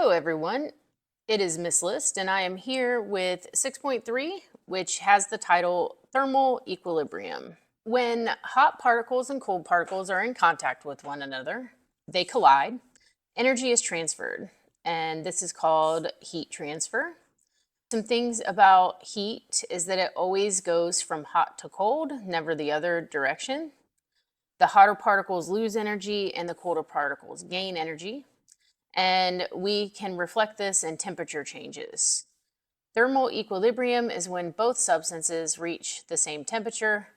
Hello, everyone. It is Miss List, and I am here with 6.3, which has the title Thermal Equilibrium. When hot particles and cold particles are in contact with one another, they collide, energy is transferred, and this is called heat transfer. Some things about heat is that it always goes from hot to cold, never the other direction. The hotter particles lose energy, and the colder particles gain energy. And we can reflect this in temperature changes. Thermal equilibrium is when both substances reach the same temperature.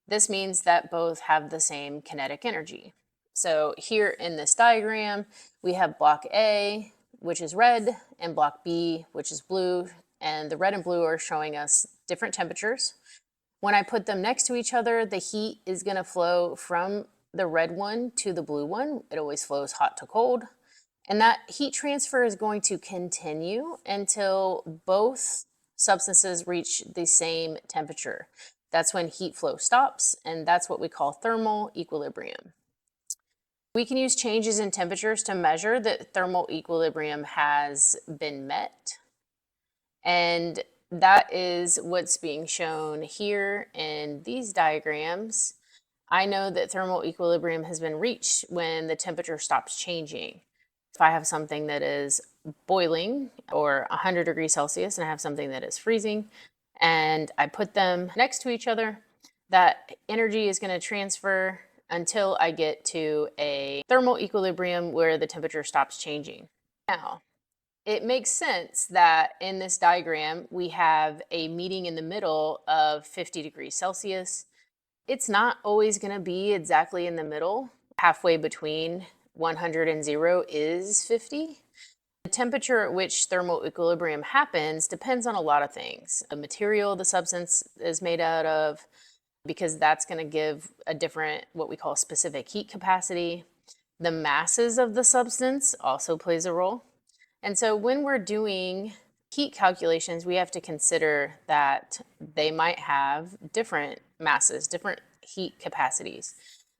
This means that both have the same kinetic energy. So here in this diagram, we have block A, which is red, and block B, which is blue, and the red and blue are showing us different temperatures. When I put them next to each other, the heat is going to flow from the red one to the blue one. It always flows hot to cold. And that heat transfer is going to continue until both substances reach the same temperature. That's when heat flow stops, and that's what we call thermal equilibrium. We can use changes in temperatures to measure that thermal equilibrium has been met. And that is what's being shown here in these diagrams. I know that thermal equilibrium has been reached when the temperature stops changing. If I have something that is boiling or 100 degrees Celsius and I have something that is freezing and I put them next to each other, that energy is going to transfer until I get to a thermal equilibrium where the temperature stops changing. Now, it makes sense that in this diagram we have a meeting in the middle of 50 degrees Celsius. It's not always going to be exactly in the middle. Halfway between 100 and 0 is 50. The temperature at which thermal equilibrium happens depends on a lot of things. The material the substance is made out of, because that's going to give a different, what we call specific heat capacity. The masses of the substance also plays a role. And so when we're doing heat calculations, we have to consider that they might have different masses, different heat capacities.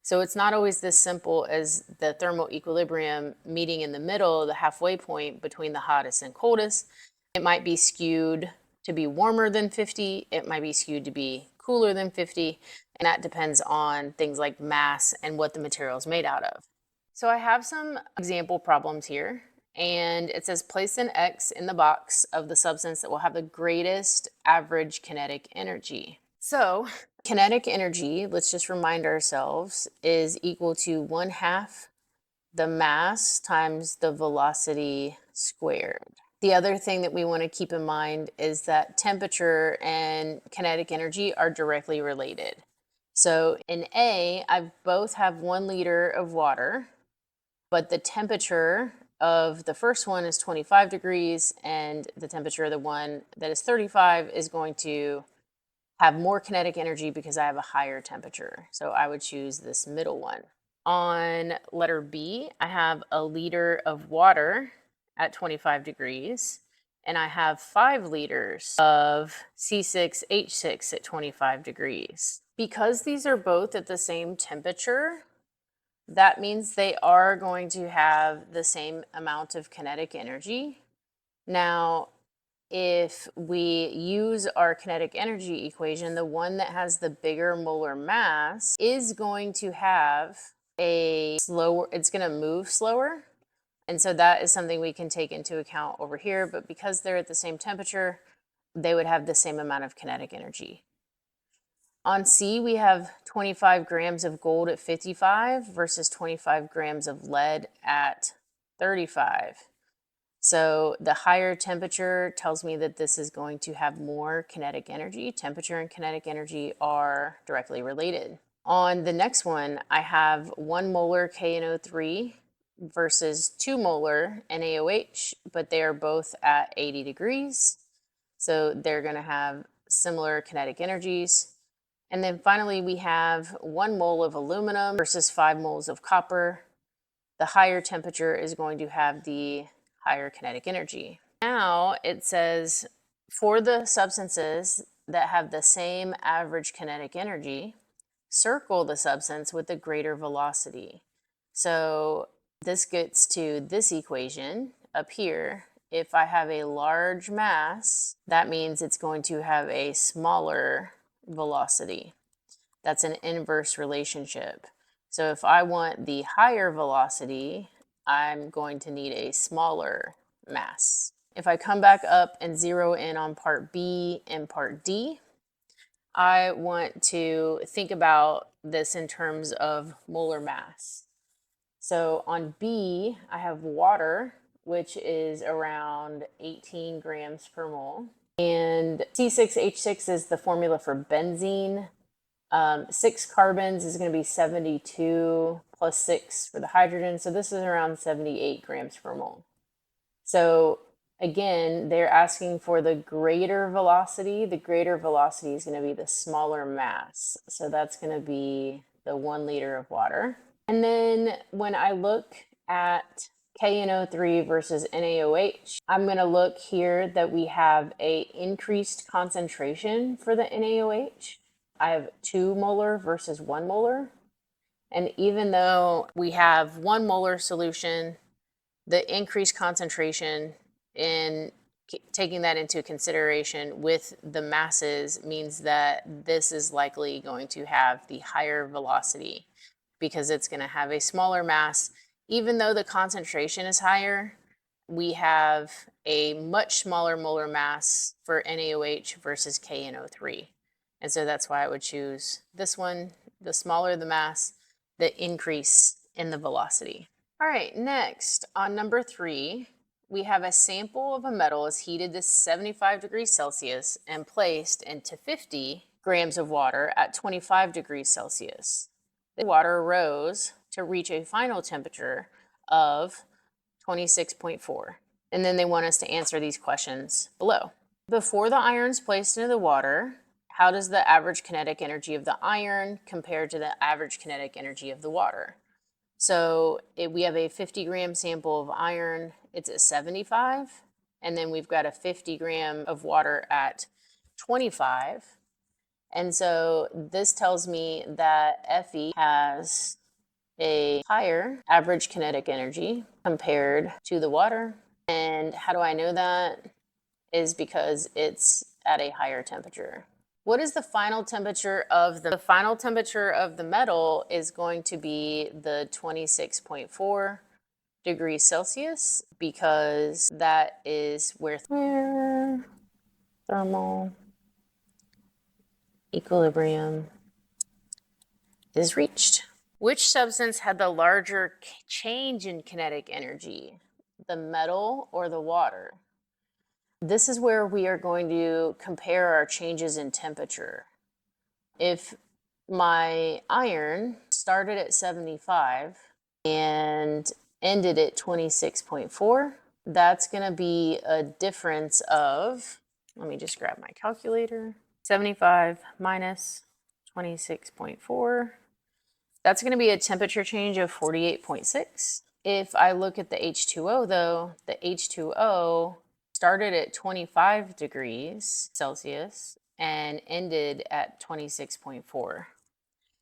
So it's not always this simple as the thermal equilibrium meeting in the middle, the halfway point between the hottest and coldest. It might be skewed to be warmer than 50. It might be skewed to be cooler than 50. And that depends on things like mass and what the material is made out of. So I have some example problems here. And it says place an X in the box of the substance that will have the greatest average kinetic energy. So kinetic energy, let's just remind ourselves, is equal to 1/2 the mass times the velocity squared. The other thing that we want to keep in mind is that temperature and kinetic energy are directly related. So in A, I both have 1 liter of water, but the temperature of the first one is 25 degrees, and the temperature of the one that is 35 is going to have more kinetic energy because I have a higher temperature. So I would choose this middle one. On letter B, I have a liter of water at 25 degrees, and I have 5 liters of C6H6 at 25 degrees. Because these are both at the same temperature, that means they are going to have the same amount of kinetic energy. Now, if we use our kinetic energy equation, the one that has the bigger molar mass is going to have it's going to move slower. And so that is something we can take into account over here. But because they're at the same temperature, they would have the same amount of kinetic energy. On C, we have 25 grams of gold at 55 versus 25 grams of lead at 35. So the higher temperature tells me that this is going to have more kinetic energy. Temperature and kinetic energy are directly related. On the next one, I have 1 molar KNO3 versus 2 molar NaOH, but they are both at 80 degrees. So they're going to have similar kinetic energies. And then finally, we have 1 mole of aluminum versus 5 moles of copper. The higher temperature is going to have the higher kinetic energy. Now it says for the substances that have the same average kinetic energy, circle the substance with a greater velocity. So this gets to this equation, up here, if I have a large mass, that means it's going to have a smaller velocity. That's an inverse relationship. So if I want the higher velocity, I'm going to need a smaller mass. If I come back up and zero in on part B and part D, I want to think about this in terms of molar mass. So on B, I have water, which is around 18 grams per mole. And C6H6 is the formula for benzene. 6 carbons is going to be 72 plus 6 for the hydrogen. So this is around 78 grams per mole. So again, they're asking for the greater velocity. The greater velocity is going to be the smaller mass. So that's going to be the 1 liter of water. And then when I look at KNO3 versus NaOH, I'm going to look here that we have a increased concentration for the NaOH. I have 2 molar versus 1 molar. And even though we have 1 molar solution, the increased concentration in taking that into consideration with the masses means that this is likely going to have the higher velocity because it's going to have a smaller mass. Even though the concentration is higher, we have a much smaller molar mass for NaOH versus KNO3. And so that's why I would choose this one. The smaller the mass, the increase in the velocity. All right, next on number 3, we have a sample of a metal is heated to 75 degrees Celsius and placed into 50 grams of water at 25 degrees Celsius. The water rose to reach a final temperature of 26.4. And then they want us to answer these questions below. Before the iron is placed into the water, how does the average kinetic energy of the iron compare to the average kinetic energy of the water? So we have a 50 gram sample of iron, it's at 75, and then we've got a 50 gram of water at 25. And so this tells me that Fe has a higher average kinetic energy compared to the water. And how do I know that? Is because it's at a higher temperature. What is the final temperature of the final temperature of the metal is going to be the 26.4 degrees Celsius because that is where thermal equilibrium is reached. Which substance had the larger change in kinetic energy, the metal or the water? This is where we are going to compare our changes in temperature. If my iron started at 75 and ended at 26.4, that's going to be a difference of, let me just grab my calculator, 75 minus 26.4. That's going to be a temperature change of 48.6. If I look at the H2O though, the H2O started at 25 degrees Celsius and ended at 26.4.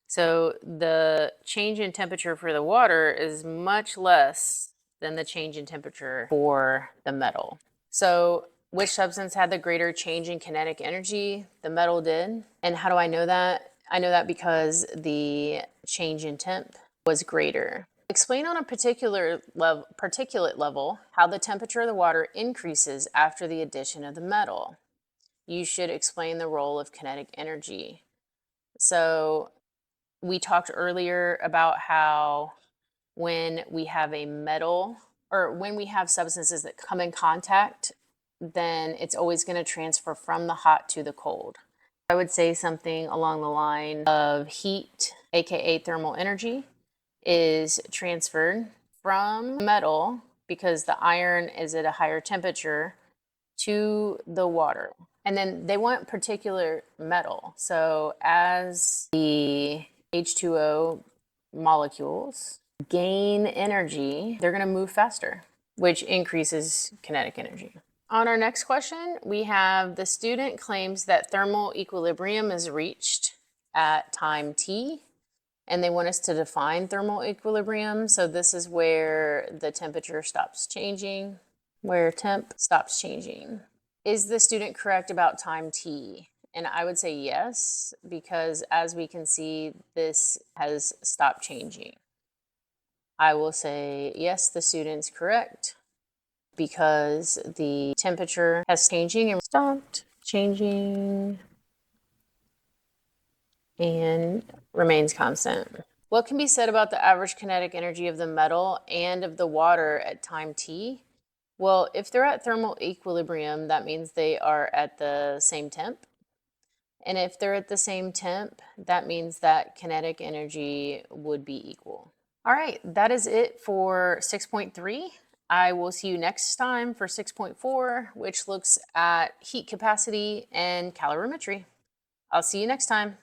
So the change in temperature for the water is much less than the change in temperature for the metal. So which substance had the greater change in kinetic energy? The metal did. And how do I know that? I know that because the change in temp was greater. Explain on a particular particulate level how the temperature of the water increases after the addition of the metal. You should explain the role of kinetic energy. So we talked earlier about how when we have a metal or when we have substances that come in contact, then it's always going to transfer from the hot to the cold. I would say something along the line of heat, aka thermal energy, is transferred from metal because the iron is at a higher temperature to the water. And then they want particular metal. So as the H2O molecules gain energy, they're going to move faster, which increases kinetic energy. On our next question, we have the student claims that thermal equilibrium is reached at time t, and they want us to define thermal equilibrium. So this is where the temperature stops changing. where temp stops changing. Is the student correct about time t? And I would say yes, because as we can see, this has stopped changing. I will say yes, the student's correct, because the temperature has changing and stopped changing and remains constant. What can be said about the average kinetic energy of the metal and of the water at time t? Well, if they're at thermal equilibrium, that means they are at the same temp. And if they're at the same temp, that means that kinetic energy would be equal. All right, that is it for 6.3. I will see you next time for 6.4, which looks at heat capacity and calorimetry. I'll see you next time.